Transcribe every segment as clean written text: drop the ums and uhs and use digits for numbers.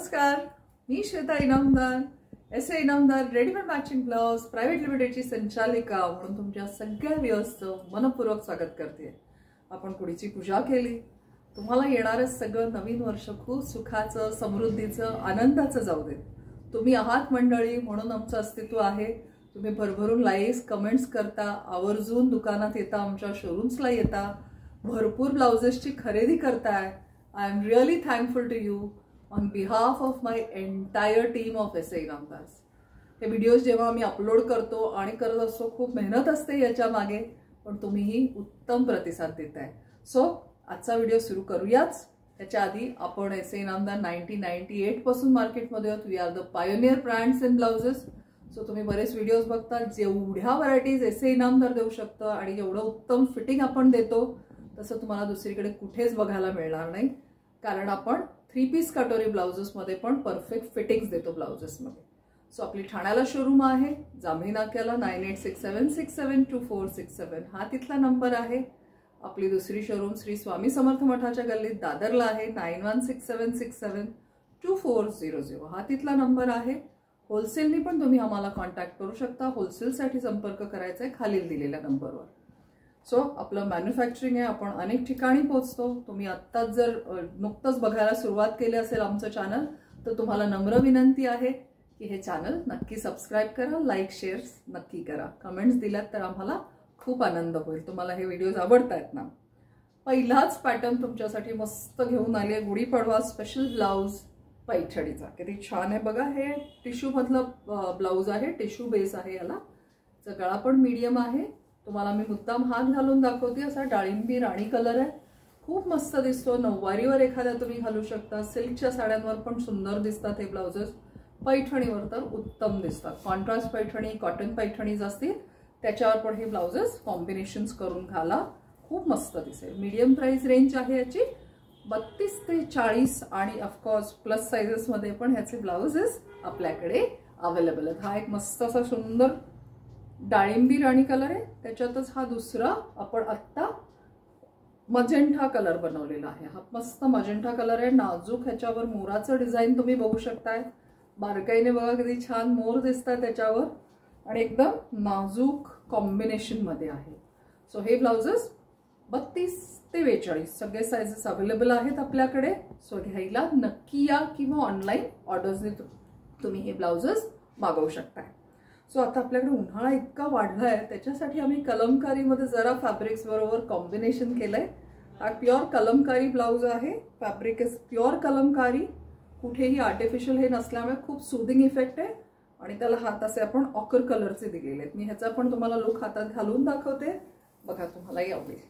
नमस्कार, मी Shweta Inamdar S A Inamdar readymade matching blouse private लिमिटेडची संचालिका म्हणून तुमच्या सगळ्या व्ह्युअर्सचं मनपूर्वक स्वागत करते। आपण पुढची पूजा केली। तुम्हाला येणारे सगळं नवीन वर्ष खूप सुखाचं, समृद्धीचं, आनंदाचं जाऊ दे। तुम्ही आहात मंडळी म्हणून आमचं अस्तित्व आहे। तुम्ही भरभरून लाईक्स कमेंट्स करता, आवर्जून दुकानात येता, आमच्या शोरूम्सला येता, भरपूर ब्लाउजेसची खरेदी करताय। I am really thankful to you on behalf of my entire team of SA Inamdar. हे व्हिडिओज जेव्हा आम्ही अपलोड करतो आणि करत असतो, खूप मेहनत असते याच्या मागे, पण तुम्हीही उत्तम प्रतिसाद देताय। सो आजचा व्हिडिओ सुरू करूयाच। त्याच्या आधी आपण SA इनामदार 1998 पासून मार्केटमध्ये आहोत। We are the pioneer brands in blouses. So तुम्ही बरेच व्हिडिओज बघता, जेवढ्या व्हरायटीज SA इनामदार देऊ शकतं आणि जेवढं उत्तम फिटिंग आपण देतो तसं तुम्हाला दुसरीकडे कुठेच बघायला मिळणार नाही, कारण आपण 3 पीस कटोरी ब्लाउजेसमध्ये पण परफेक्ट फिटिंग्स देतो ब्लाउजेसमध्ये। सो आपली ठाण्याला शोरूम आहे, जांभई नाक्याला 9867672467 हा तिथला नंबर आहे। आपली दुसरी शोरूम श्री स्वामी समर्थ मठाच्या गल्लीत दादरला आहे, 9167672400 हा तिथला नंबर आहे। होलसेलनी पण तुम्ही आम्हाला कॉन्टॅक्ट करू शकता। होलसेलसाठी संपर्क करायचा आहे खालील दिलेल्या नंबरवर। सो आपलं मॅन्युफॅक्चरिंग आहे, आपण अनेक ठिकाणी पोहोचतो। तुम्ही आत्ताच जर नुकतंच बघायला सुरुवात केली असेल आमचं चॅनल, तर तुम्हाला नम्र विनंती आहे की हे चॅनल नक्की सबस्क्राईब करा, लाईक शेअर्स नक्की करा, कमेंट्स दिल्यात तर आम्हाला खूप आनंद होईल। तुम्हाला हे व्हिडिओज आवडतायत ना। पहिलाच पॅटर्न तुमच्यासाठी मस्त घेऊन आली आहे, गुढीपाडवा स्पेशल ब्लाउज पैठणीचा। किती छान आहे बघा। हे टिश्यू मधलं ब्लाउज आहे, टिश्यू बेस आहे याला। गळा पण मीडियम आहे। तुम्हाला मी मुद्दाम हात घालून दाखवते। असा डाळिंबी राणी कलर आहे, खूप मस्त दिसतो। नऊवारीवर एखाद्या तुम्ही घालू शकता, सिल्कच्या साड्यांवर पण सुंदर दिसतात हे ब्लाउजेस, पैठणीवर तर उत्तम दिसतात। कॉन्ट्रास्ट पैठणी, कॉटन पैठणीज असतील त्याच्यावर पण हे ब्लाउजेस कॉम्बिनेशन्स करून घाला, खूप मस्त दिसेल। मीडियम प्राइस रेंज आहे याची, 32 ते 40 आणि ऑफकोर्स प्लस साइजेसमध्ये पण ह्याचे ब्लाउजेस आपल्याकडे अवेलेबल आहेत। हा एक मस्त असा सुंदर डाळिंबी राणी कलर आहे, त्याच्यातच हा दुसरा आपण आत्ता मजेंटा कलर बनवलेला आहे। हा मस्त मजेंटा कलर आहे, नाजूक ह्याच्यावर मोराचं डिझाईन तुम्ही बघू शकताय। बारकाईने बघा किती छान मोर दिसतात त्याच्यावर आणि एकदम नाजूक कॉम्बिनेशन मध्ये आहे। सो हे ब्लाउजेस 32 ते 42 सगळे साइजेस अवेलेबल आहेत आपल्याकडे। सो घ्यायला नक्की या किंवा ऑनलाईन ऑर्डर्सने तुम्ही हे ब्लाउजेस मागवू शकताय। सो आता आपल्याकडे उन्हाळा इतका वाढला आहे, त्याच्यासाठी आम्ही कलमकारीमध्ये जरा फॅब्रिक्स बरोबर कॉम्बिनेशन केलंय। हा प्युअर कलमकारी ब्लाउज आहे, फॅब्रिक इज प्युअर कलमकारी, कुठेही आर्टिफिशियल हे नसल्यामुळे खूप सुदिंग इफेक्ट आहे। आणि त्याला हात असे आपण ऑकर कलरचे दिलेले आहेत। मी ह्याचा पण तुम्हाला लुक हातात घालून दाखवते, बघा तुम्हालाही आवडेल।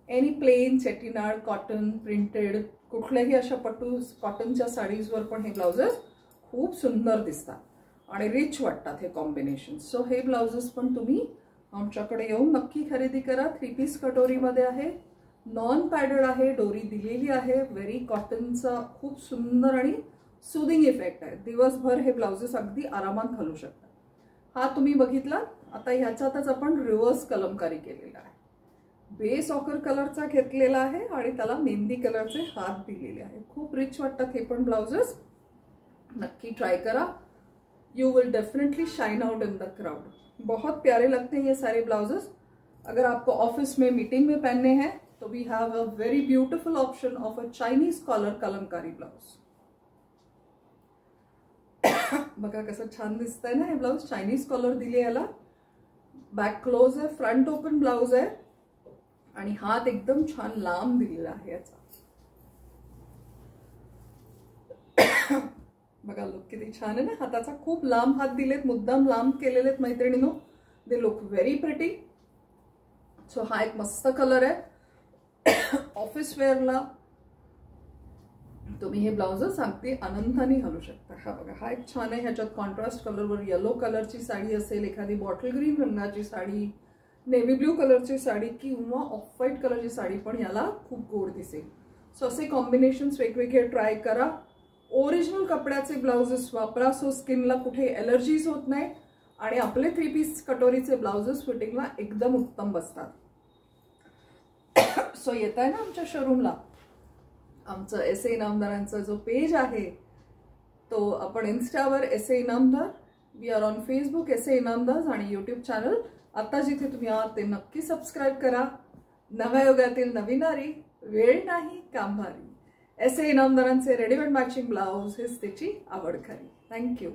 Any plain, Chettinad, cotton, printed कुठल्याही अशा पट्टू कॉटनच्या साडीजवर पण हे ब्लाउजेस खूप सुंदर दिसतात आणि रिच वाटतात हे कॉम्बिनेशन। सो हे ब्लाउजेस पण तुम्ही आमच्याकडे येऊन नक्की खरेदी करा। 3 पीस कटोरीमध्ये आहे, नॉन पॅडेड आहे, डोरी दिलेली आहे, व्हेरी कॉटनचा खूप सुंदर आणि सुदिंग इफेक्ट आहे। दिवसभर हे ब्लाउजेस अगदी आरामात घालू शकता। हा तुम्ही बघितला। आता ह्याच्यातच आपण रिव्हर्स कलमकारी केलेला आहे, बेस ऑकर कलरचा घेतलेला आहे आणि त्याला मेहंदी कलरचे हात दिलेले आहे। खूप रिच वाटतात हे पण ब्लाउजेस, नक्की ट्राई करा। You will definitely shine out in the crowd। बहुत प्यारे लगते हैं ये सारे ब्लाउजेस। अगर आपको ऑफिस में, मीटिंग में पहनने हैं तो we have a very beautiful option of a Chinese collar Kalamkari blouse. बघा कसं छान दिसतंय ना हे ब्लाउज। चाइनीज कॉलर दिले याला, बॅक क्लोज आहे, फ्रंट ओपन ब्लाउज आहे आणि हात एकदम छान लांब दिलेला आहे याचा। बघा लुक किती छान आहे ना हाताचा, खूप लांब हात दिलेत, मुद्दाम लांब केलेले आहेत मैत्रिणींनो। They look very pretty. So हा एक मस्त कलर आहे, ऑफिस वेअरला तुम्ही हे ब्लाउजेस अगदी आनंदाने घालू शकता। हा बघा हा एक छान आहे, ह्याच्यात कॉन्ट्रास्ट कलरवर येलो कलरची साडी असेल, एखादी बॉटल ग्रीन रंगाची साडी, नेव्ही ब्ल्यू कलरची साडी किंवा ऑफ व्हाईट कलरची साडी पण याला खूप गोड दिसेल। सो असे कॉम्बिनेशन्स वेगवेगळे ट्राय करा। ओरिजिनल कपड्याचे ब्लाउजेस वापरा, सो स्किनला कुठे एलर्जीज होत नाही आणि आपले 3 पीस कटोरीचे ब्लाउजेस फिटिंगला एकदम उत्तम बसतात। सो येत आहे ना आमच्या शोरूमला, आमचं SA इनामदारांचा जो पेज आहे तो आपण इन्स्टावर S A Inamdar, we are on Facebook S A Inamdar आणि यूट्यूब चॅनल आता जिथे तुम्ही आहात ते नक्की सबस्क्राईब करा. नव्या युगातील नवीनारी, वेळ नाही काम भारी. एस ए इनामदारांचे रेडीमेड मॅचिंग ब्लाउज हेच त्याची आवड खरी. थँक्यू.